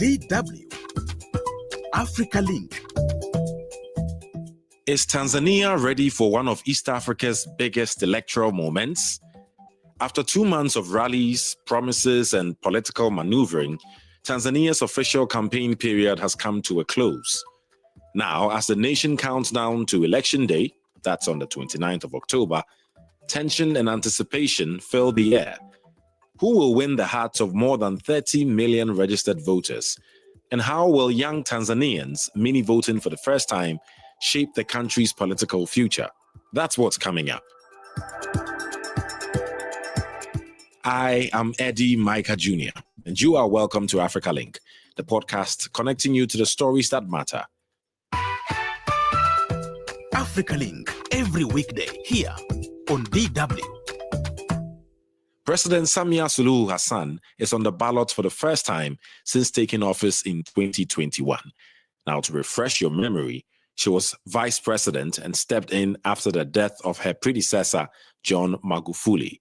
DW Africa Link. Is Tanzania ready for one of East Africa's biggest electoral moments? After 2 months of rallies, promises, and political maneuvering, Tanzania's official campaign period has come to a close. Now, as the nation counts down to Election Day, that's on the 29th of October, tension and anticipation fill the air. Who will win the hearts of more than 30 million registered voters? And how will young Tanzanians, many voting for the first time, shape the country's political future? That's what's coming up. I am Eddie Micah Jr., and you are welcome to Africa Link, the podcast connecting you to the stories that matter. Africa Link, every weekday here on DW. President Samia Suluhu Hassan is on the ballot for the first time since taking office in 2021. Now, to refresh your memory, she was vice president and stepped in after the death of her predecessor, John Magufuli.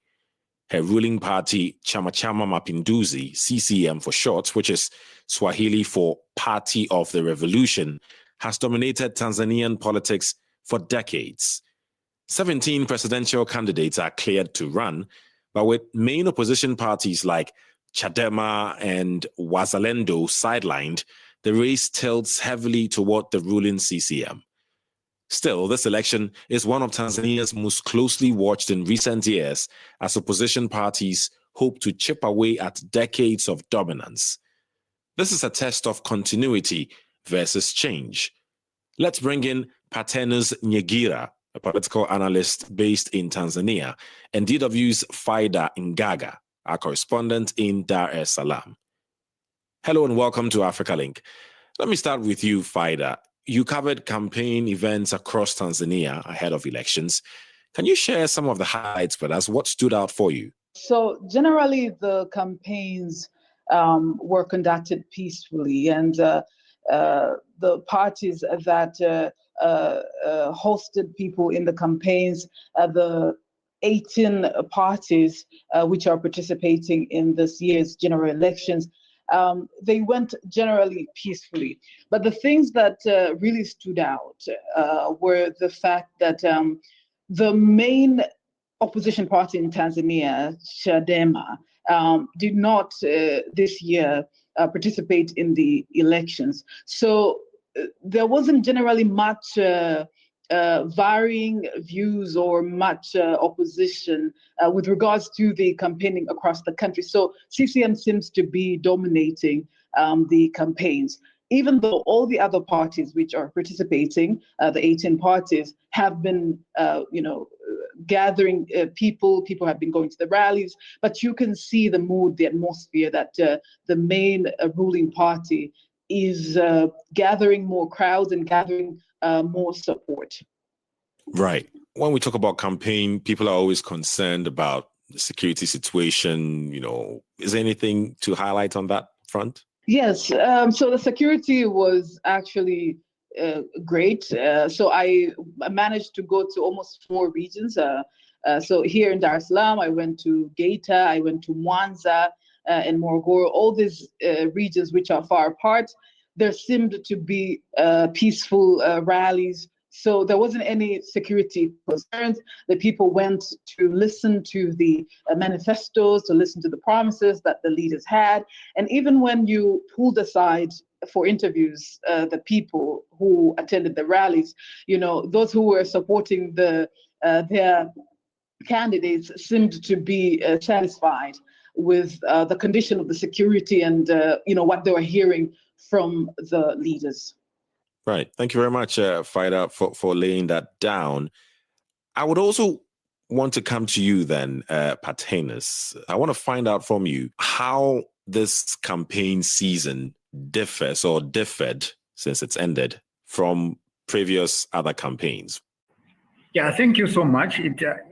Her ruling party, Chama Cha Mapinduzi, CCM for short, which is Swahili for Party of the Revolution, has dominated Tanzanian politics for decades. 17 presidential candidates are cleared to run, but with main opposition parties like Chadema and Wazalendo sidelined, the race tilts heavily toward the ruling CCM. Still, this election is one of Tanzania's most closely watched in recent years as opposition parties hope to chip away at decades of dominance. This is a test of continuity versus change. Let's bring in Patenus Nyegira, a political analyst based in Tanzania, and DW's Faida Ngaga, our correspondent in Dar es Salaam. Hello and welcome to Africa Link. Let me start with you, Faida. You covered campaign events across Tanzania ahead of elections. Can you share some of the highlights with us? What stood out for you? So generally, the campaigns were conducted peacefully, and the parties that hosted people in the campaigns, the 18 parties which are participating in this year's general elections, they went generally peacefully. But the things that really stood out were the fact that the main opposition party in Tanzania, Chadema, did not this year participate in the elections. So there wasn't generally much varying views or much opposition with regards to the campaigning across the country. So CCM seems to be dominating the campaigns, even though all the other parties which are participating, the 18 parties, have been, gathering people have been going to the rallies, but you can see the mood, the atmosphere that the main ruling party is gathering more crowds and gathering more support. Right. When we talk about campaign, people are always concerned about the security situation. Is there anything to highlight on that front? Yes. So the security was actually great. So I managed to go to almost 4 regions. So here in Dar es Salaam, I went to Geita, I went to Mwanza, and Morogoro, all these regions which are far apart. There seemed to be peaceful rallies. So there wasn't any security concerns. The people went to listen to the manifestos, to listen to the promises that the leaders had. And even when you pulled aside for interviews, the people who attended the rallies, those who were supporting their candidates seemed to be satisfied with the condition of the security and what they were hearing from the leaders. Right. Thank you very much, Faida, for laying that down. I would also want to come to you then, Patenus. I want to find out from you how this campaign season differed since it's ended from previous other campaigns. Yeah, thank you so much.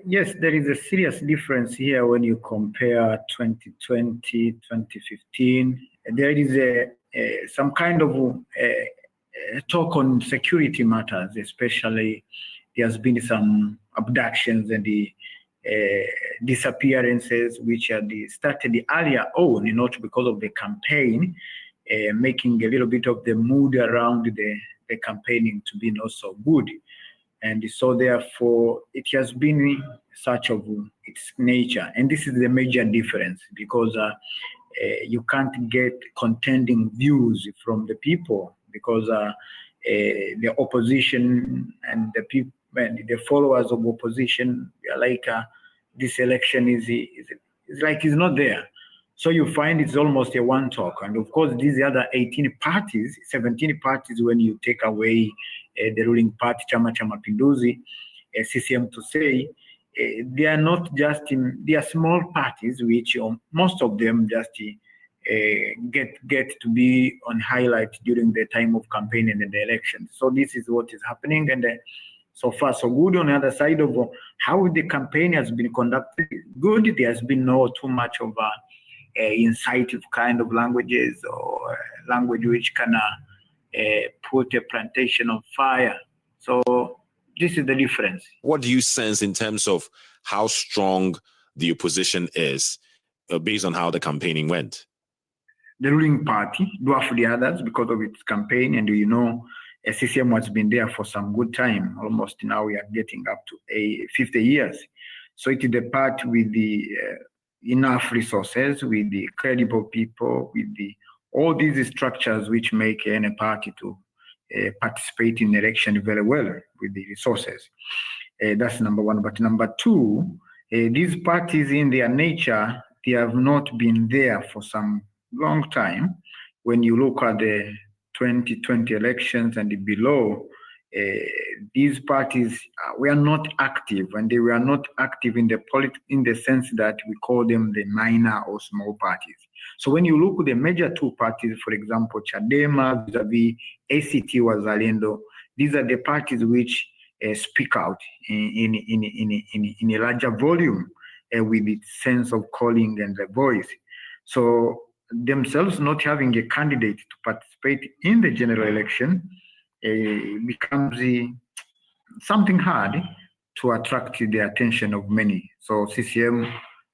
Yes, there is a serious difference here when you compare 2020, 2015. There is some kind of talk on security matters, especially there's been some abductions and the disappearances which had started earlier on, not because of the campaign, making a little bit of the mood around the campaigning to be not so good. And so therefore, it has been such of its nature. And this is the major difference, because you can't get contending views from the people, because the opposition and the people and the followers of opposition are like, this election is like it's not there. So you find it's almost a one talk. And of course, these other 18 parties, 17 parties, when you take away the ruling party, Chama Cha Mapinduzi, CCM to say, they are not just they are small parties, which most of them just get to be on highlight during the time of campaigning and the elections. So this is what is happening, and so far so good. On the other side of how the campaign has been conducted, good. There has been no too much of incisive kind of languages or language which can put a plantation on fire. So this is the difference. What do you sense in terms of how strong the opposition is based on how the campaigning went? The ruling party dwarfed the others because of its campaign, and CCM has been there for some good time. Almost now we are getting up to 50 years. So it is the party with the enough resources, with the credible people, with all these structures which make any party to participate in election very well with the resources. That's number one. But number two, these parties in their nature, they have not been there for some long time. When you look at the 2020 elections and below, these parties were not active, and they were not active in the sense that we call them the minor or small parties. So when you look at the major two parties, for example, Chadema vis-a-vis ACT Wazalendo, these are the parties which speak out in a larger volume with its sense of calling and the voice. So themselves not having a candidate to participate in the general election becomes something hard to attract the attention of many. So CCM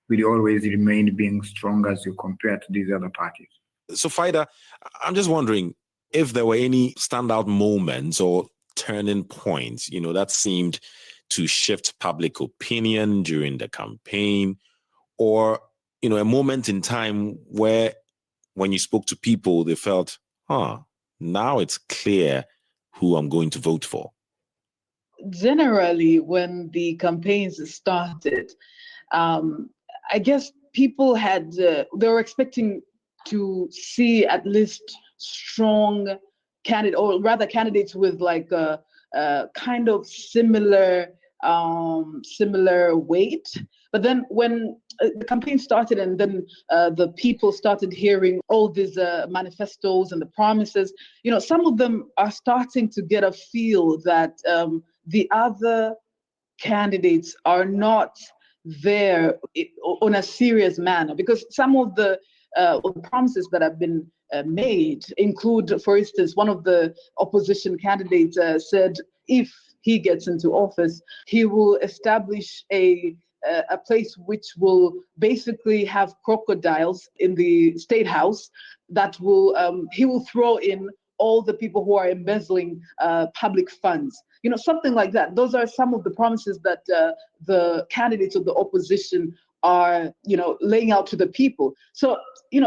will always remain being strong as you compare to these other parties. So Faida, I'm just wondering if there were any standout moments or turning points, that seemed to shift public opinion during the campaign, or, a moment in time where when you spoke to people, they felt, now it's clear who I'm going to vote for. Generally, when the campaigns started, I guess people they were expecting to see at least strong candidate, or rather candidates with like a kind of similar weight. But then when the campaign started, and then the people started hearing all these manifestos and the promises, some of them are starting to get a feel that the other candidates are not there on a serious manner, because some of the promises that have been made include, for instance, one of the opposition candidates said if he gets into office, he will establish a place which will basically have crocodiles in the state house that will he will throw in all the people who are embezzling public funds. Something like that. Those are some of the promises that the candidates of the opposition are, laying out to the people. So,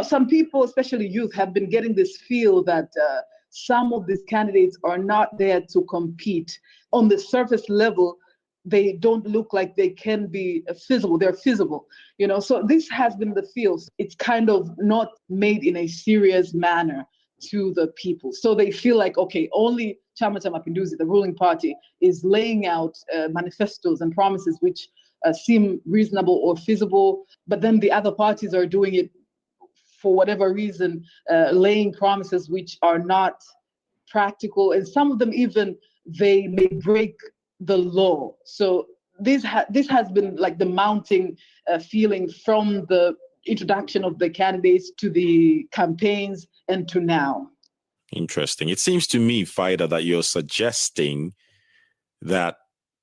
some people, especially youth, have been getting this feel that some of these candidates are not there to compete. On the surface level, they don't look like they can be feasible. They're feasible, So this has been the feel. It's kind of not made in a serious manner to the people. So they feel like, okay, only Chama Cha Mapinduzi, the ruling party, is laying out manifestos and promises which seem reasonable or feasible, but then the other parties are doing it for whatever reason, laying promises which are not practical, and some of them even they may break the law. So this has been like the mounting feeling from the introduction of the candidates to the campaigns and to now. Interesting. It seems to me, Faida, that you're suggesting that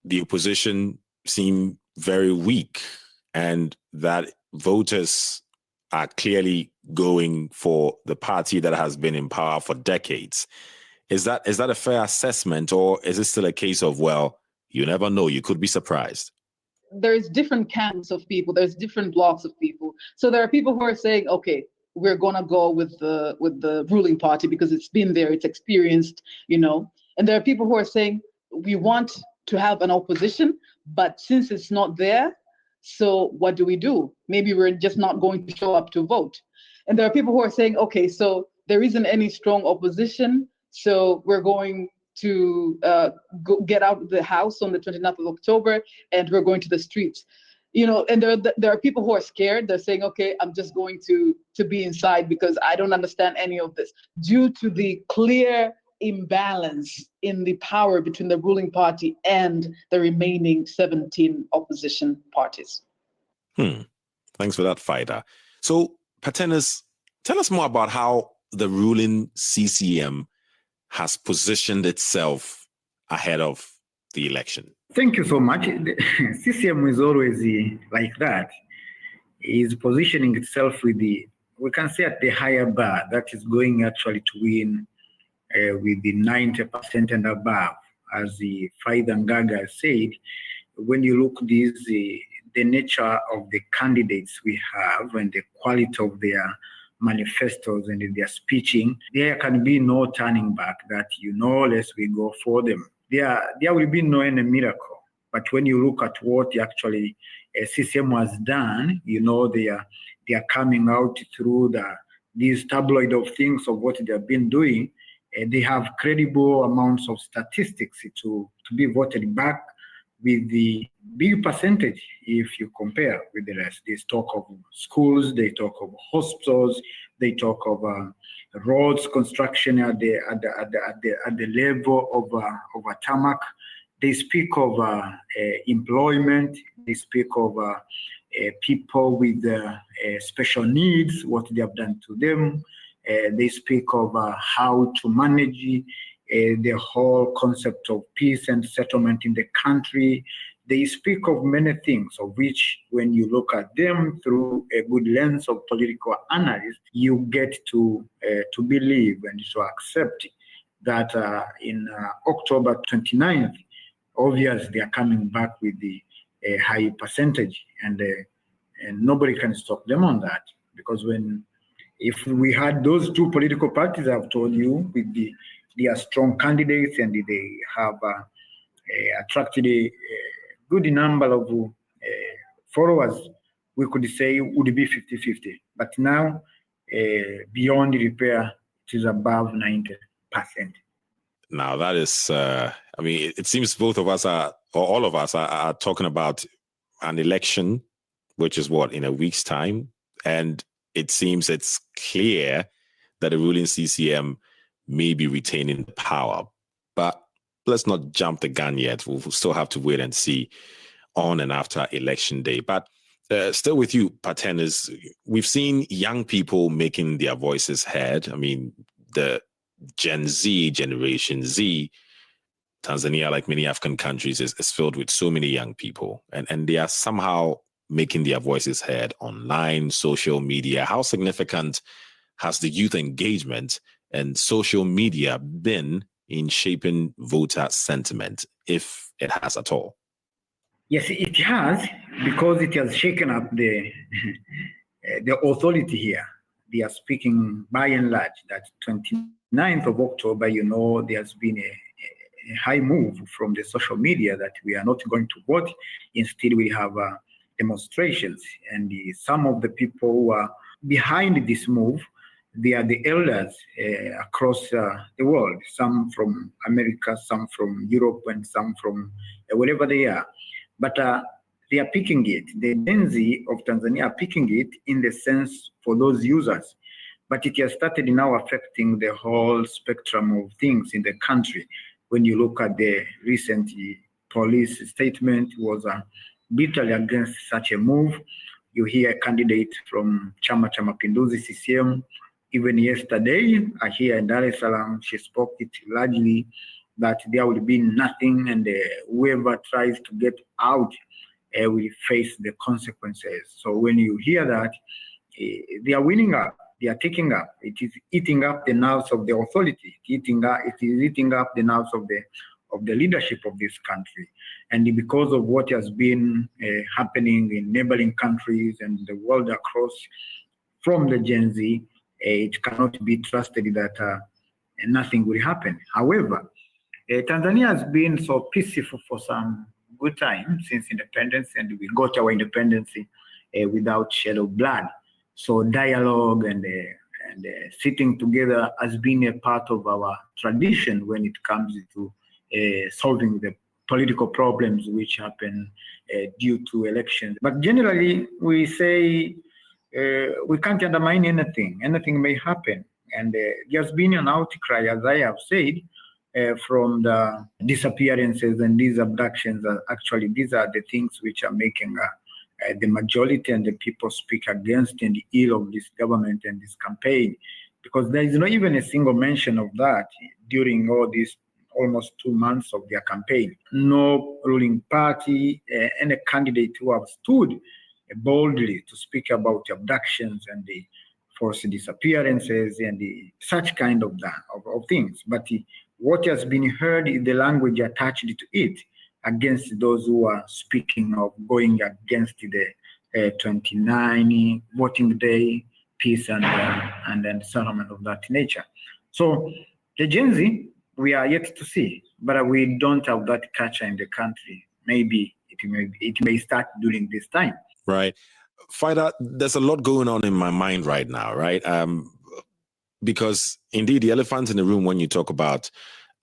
the opposition seem very weak and that voters are clearly going for the party that has been in power for decades. Is that a fair assessment, or is it still a case of, well, you never know, you could be surprised? There's different camps of people. There's different blocks of people. So there are people who are saying, okay, we're gonna go with the ruling party because it's been there, it's experienced, And there are people who are saying we want to have an opposition, but since it's not there, so what do? Maybe we're just not going to show up to vote. And there are people who are saying, okay, so there isn't any strong opposition, so we're going to get out of the house on the 29th of October and we're going to the streets. And there are people who are scared. They're saying, okay, I'm just going to be inside because I don't understand any of this, due to the clear imbalance in the power between the ruling party and the remaining 17 opposition parties. Thanks for that, Faida. So, Patenis, tell us more about how the ruling CCM has positioned itself ahead of the election. Thank you so much. The CCM is always like that. Is positioning itself with we can say at the higher bar, that is going actually to win with the 90% and above. As the Faida Ngaga said, when you look the nature of the candidates we have and the quality of their manifestos and their speeching, there can be no turning back, that unless we go for them. There will be no any miracle. But when you look at what actually CCM has done, they are coming out through these tabloid of things of what they have been doing. They have credible amounts of statistics to be voted back with the big percentage if you compare with the rest. They talk of schools, they talk of hospitals, they talk of roads construction at the level of a tarmac. They speak of employment. They speak of people with special needs, what they have done to them. They speak of how to manage the whole concept of peace and settlement in the country. They speak of many things, of which, when you look at them through a good lens of political analysis, you get to believe and to accept that in October 29th, obviously they are coming back with the high percentage, and nobody can stop them on that. Because if we had those two political parties I've told you, with their strong candidates, and they have attracted a good number of followers, we could say it would be 50-50. But now, beyond repair, it is above 90%. Now that is, it seems both of us or all of us are talking about an election, which is in a week's time. And it seems it's clear that the ruling CCM may be retaining the power. But let's not jump the gun yet. We'll still have to wait and see on and after election day. But still with you, Patenis, we've seen young people making their voices heard. The Gen Z, Generation Z, Tanzania, like many African countries, is filled with so many young people. And they are somehow making their voices heard online, social media. How significant has the youth engagement and social media been in shaping voter sentiment, if it has at all? Yes, it has, because it has shaken up the authority here. They are speaking by and large that 29th of October, there has been a high move from the social media that we are not going to vote. Instead, we have demonstrations. And some of the people who are behind this move, they are the elders across the world, some from America, some from Europe, and some from wherever they are. But they are picking it. The Gen Z of Tanzania are picking it in the sense for those users. But it has started now affecting the whole spectrum of things in the country. When you look at the recent police statement, was bitterly against such a move. You hear a candidate from Chama Cha Mapinduzi, CCM, even yesterday, here in Dar es Salaam, she spoke it largely that there will be nothing, and whoever tries to get out will face the consequences. So when you hear that, they are winning up. They are taking up. It is eating up the nerves of the authority. It is eating up the nerves of the leadership of this country. And because of what has been happening in neighboring countries and the world across from the Gen Z, it cannot be trusted that nothing will happen. However, Tanzania has been so peaceful for some good time since independence, and we got our independence without shed of blood. So dialogue and sitting together has been a part of our tradition when it comes to solving the political problems which happen due to elections. But generally, we say we can't undermine anything. Anything may happen. And there's been an outcry, as I have said, from the disappearances and these abductions. Actually, these are the things which are making the majority and the people speak against and ill of this government and this campaign, because there is not even a single mention of that during all these almost 2 months of their campaign. No ruling party, any candidate who have stood boldly to speak about abductions and the forced disappearances and such kind of things. But what has been heard is the language attached to it against those who are speaking of going against the 29 voting day peace and settlement of that nature. So the Gen Z, we are yet to see, but we don't have that culture in the country. Maybe it may start during this time. Right. Faida, there's a lot going on in my mind right now, right? Because indeed, the elephant in the room when you talk about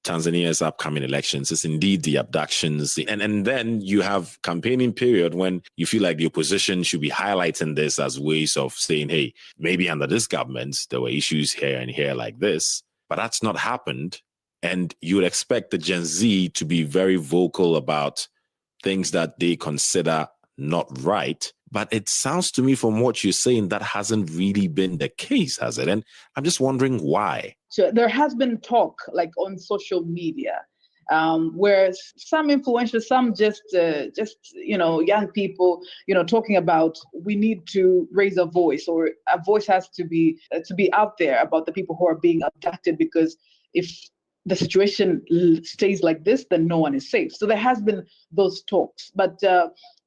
Tanzania's upcoming elections is indeed the abductions. And then you have campaigning period when you feel like the opposition should be highlighting this as ways of saying, hey, maybe under this government, there were issues here and here like this, but that's not happened. And you would expect the Gen Z to be very vocal about things that they consider not right. But it sounds to me from what you're saying that hasn't really been the case, has it? And I'm just wondering why. So there has been talk like on social media where some influencers, some just young people, talking about we need to raise a voice, or a voice has to be out there about the people who are being abducted, because if the situation stays like this, then no one is safe. So there has been those talks. But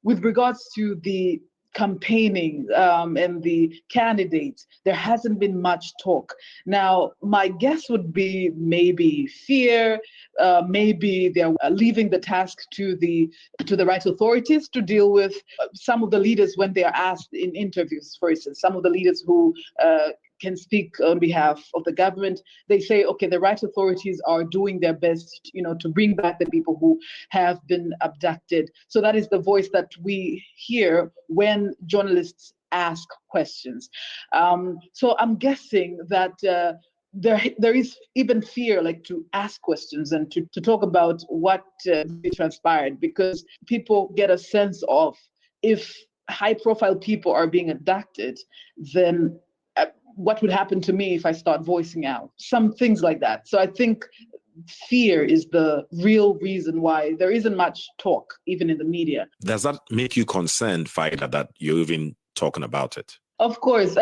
with regards to the campaigning and the candidates, there hasn't been much talk. Now, my guess would be maybe fear, maybe they're leaving the task to the right authorities to deal with some of the leaders when they are asked in interviews. For instance, some of the leaders who can speak on behalf of the government, they say, okay, the right authorities are doing their best, to bring back the people who have been abducted. So that is the voice that we hear when journalists ask questions. So I'm guessing that there is even fear, like to ask questions and to talk about what transpired, because people get a sense of, if high-profile people are being abducted, then what would happen to me if I start voicing out? Some things like that. So I think fear is the real reason why there isn't much talk, even in the media. Does that make you concerned, Faida, that you're even talking about it? Of course.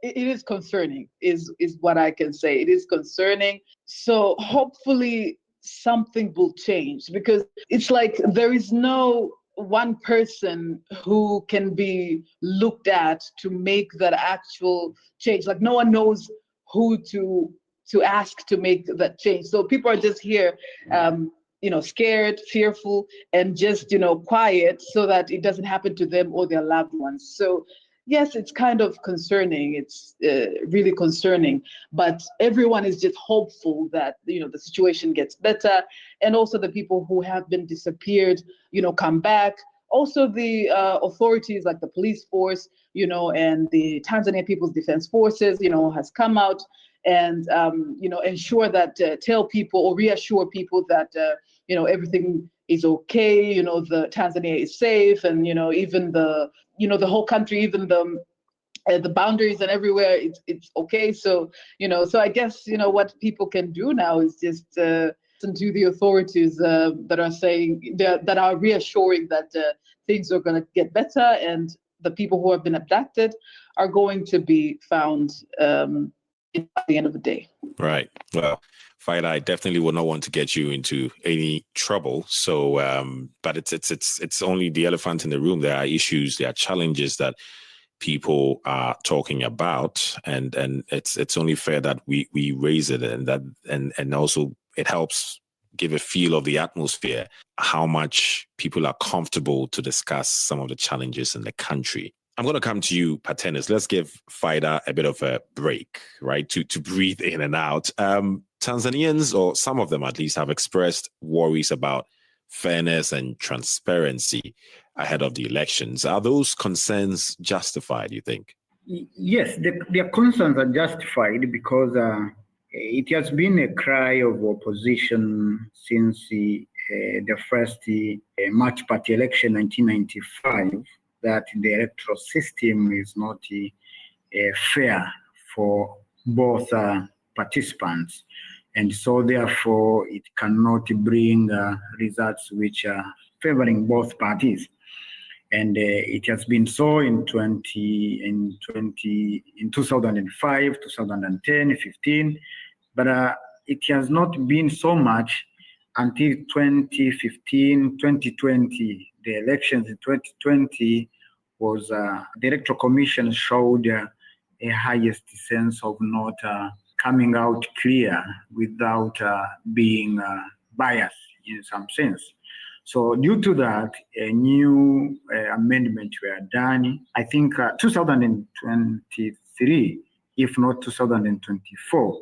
It is concerning, is what I can say. It is concerning. So hopefully something will change, because it's like there is no one person who can be looked at to make that actual change. Like no one knows who to ask to make that change. So people are just here, scared, fearful, and just, quiet, so that it doesn't happen to them or their loved ones. So yes, it's kind of concerning. It's really concerning, but everyone is just hopeful that, the situation gets better. And also the people who have been disappeared, come back. Also the authorities like the police force, and the Tanzania People's Defense Forces, has come out and, ensure that, tell people or reassure people that, everything is okay, the Tanzania is safe, and, even the whole country, even the boundaries and everywhere, it's okay. So, so I guess, what people can do now is just listen to the authorities that are saying, that are reassuring that things are going to get better, and the people who have been abducted are going to be found at the end of the day. Right. Well, Faida, I definitely would not want to get you into any trouble. So, but it's only the elephant in the room. There are issues, there are challenges that people are talking about, and it's only fair that we raise it, and also it helps give a feel of the atmosphere, how much people are comfortable to discuss some of the challenges in the country. I'm going to come to you, Patenis. Let's give Faida a bit of a break, right, to breathe in and out. Tanzanians, or some of them at least, have expressed worries about fairness and transparency ahead of the elections. Are those concerns justified, you think? Yes, their concerns are justified because it has been a cry of opposition since the first March Party election 1995 that the electoral system is not fair for both participants. And so therefore it cannot bring results which are favoring both parties. And it has been so in 2005, 2010, 15, but it has not been so much until 2015, 2020. The elections in 2020 was the Electoral Commission showed a highest sense of not coming out clear without being biased in some sense. So due to that, a new amendment were done. I think 2023, if not 2024,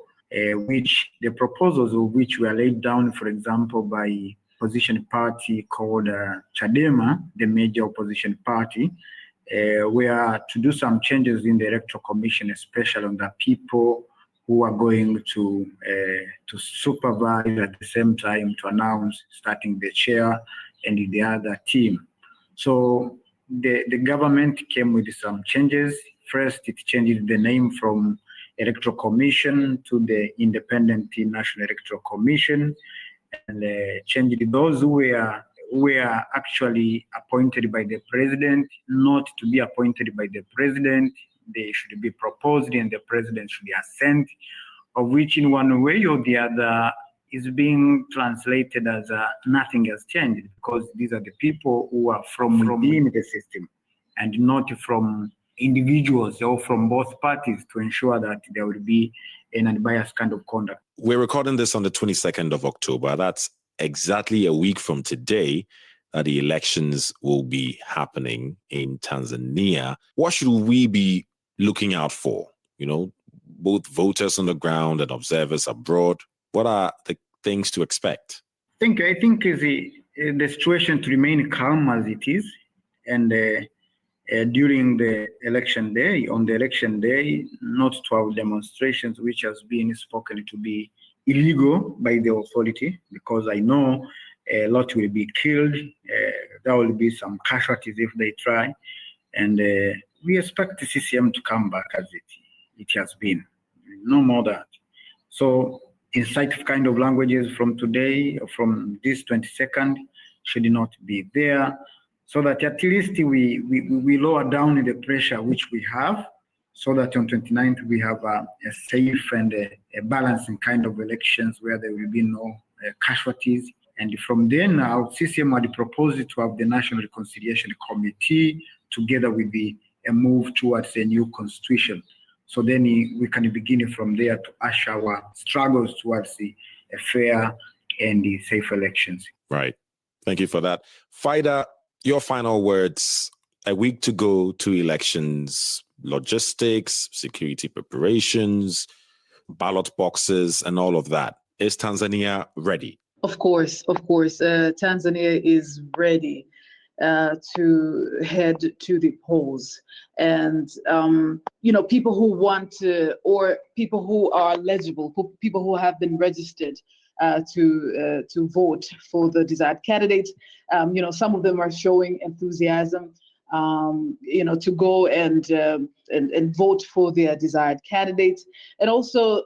which the proposals of which were laid down, for example, by opposition party called Chadema, the major opposition party, were to do some changes in the Electoral Commission, especially on the people who are going to supervise at the same time to announce starting the chair and the other team. So the government came with some changes. First, it changed the name from Electoral Commission to the Independent National Electoral Commission, and changed those who were actually appointed by the president not to be appointed by the president. They should be proposed and the president should assent, of which in one way or the other is being translated as nothing has changed, because these are the people who are from within the system and not from individuals or from both parties, to ensure that there will be an unbiased kind of conduct. We're recording this on the 22nd of October. That's exactly a week from today that the elections will be happening in Tanzania. What should we be looking out for? You know, both voters on the ground and observers abroad. What are the things to expect? I think the situation to remain calm as it is, and during the election day, on the election day, not to have demonstrations which has been spoken to be illegal by the authority, because I know a lot will be killed. There will be some casualties if they try, and we expect the CCM to come back as it has been, no more that. So incisive kind of languages from today, from this 22nd, should not be there, so that at least we lower down the pressure which we have, so that on 29th we have a safe and a balancing kind of elections where there will be no casualties. And from then now, CCM had proposed to have the National Reconciliation Committee together with a move towards a new constitution. So then we can begin from there to usher our struggles towards a fair and safe elections. Right. Thank you for that. Faida, your final words. A week to go to elections, logistics, security preparations, ballot boxes, and all of that. Is Tanzania ready? Of course. Tanzania is ready to head to the polls. And, people who want to, or people who are eligible, people who have been registered to vote for the desired candidate, some of them are showing enthusiasm, to go and vote for their desired candidate. And also,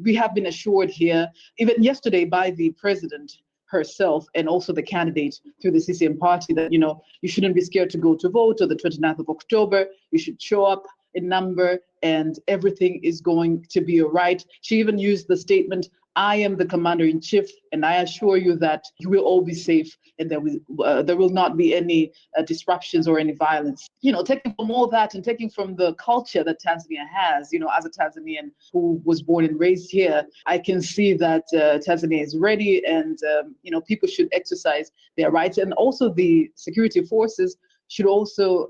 we have been assured here, even yesterday by the president, herself and also the candidate through the CCM party that, you shouldn't be scared to go to vote on the 29th of October. You should show up in number and everything is going to be all right. She even used the statement, I am the commander-in-chief, and I assure you that you will all be safe and there will not be any disruptions or any violence. Taking from all that and taking from the culture that Tanzania has, as a Tanzanian who was born and raised here, I can see that Tanzania is ready and, people should exercise their rights. And also the security forces should also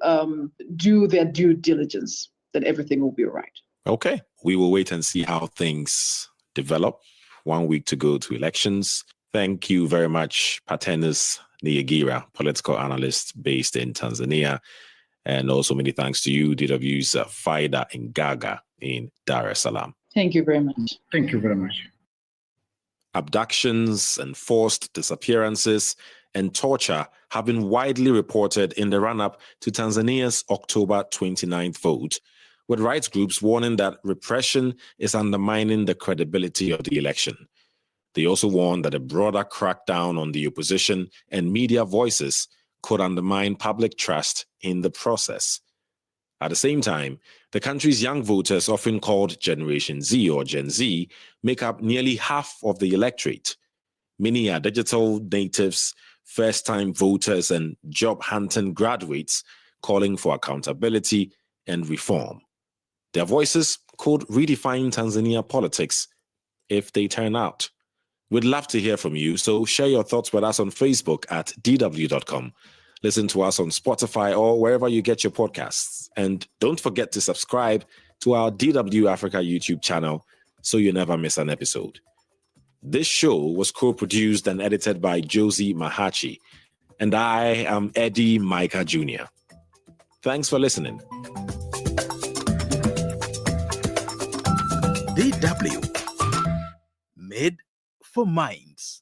do their due diligence, that everything will be all right. Okay, we will wait and see how things develop. 1 week to go to elections. Thank you very much, Patenus Niyagira, political analyst based in Tanzania. And also many thanks to you, DW's Faida Ngaga in Dar es Salaam. Thank you very much. Thank you very much. Abductions and forced disappearances and torture have been widely reported in the run-up to Tanzania's October 29th vote, with rights groups warning that repression is undermining the credibility of the election. They also warn that a broader crackdown on the opposition and media voices could undermine public trust in the process. At the same time, the country's young voters, often called Generation Z or Gen Z, make up nearly half of the electorate. Many are digital natives, first-time voters, and job-hunting graduates calling for accountability and reform. Their voices could redefine Tanzania politics if they turn out. We'd love to hear from you, so share your thoughts with us on Facebook at dw.com. Listen to us on Spotify or wherever you get your podcasts. And don't forget to subscribe to our DW Africa YouTube channel so you never miss an episode. This show was co-produced and edited by Josie Mahachi, and I am Eddie Micah Jr. Thanks for listening. DW, made for minds.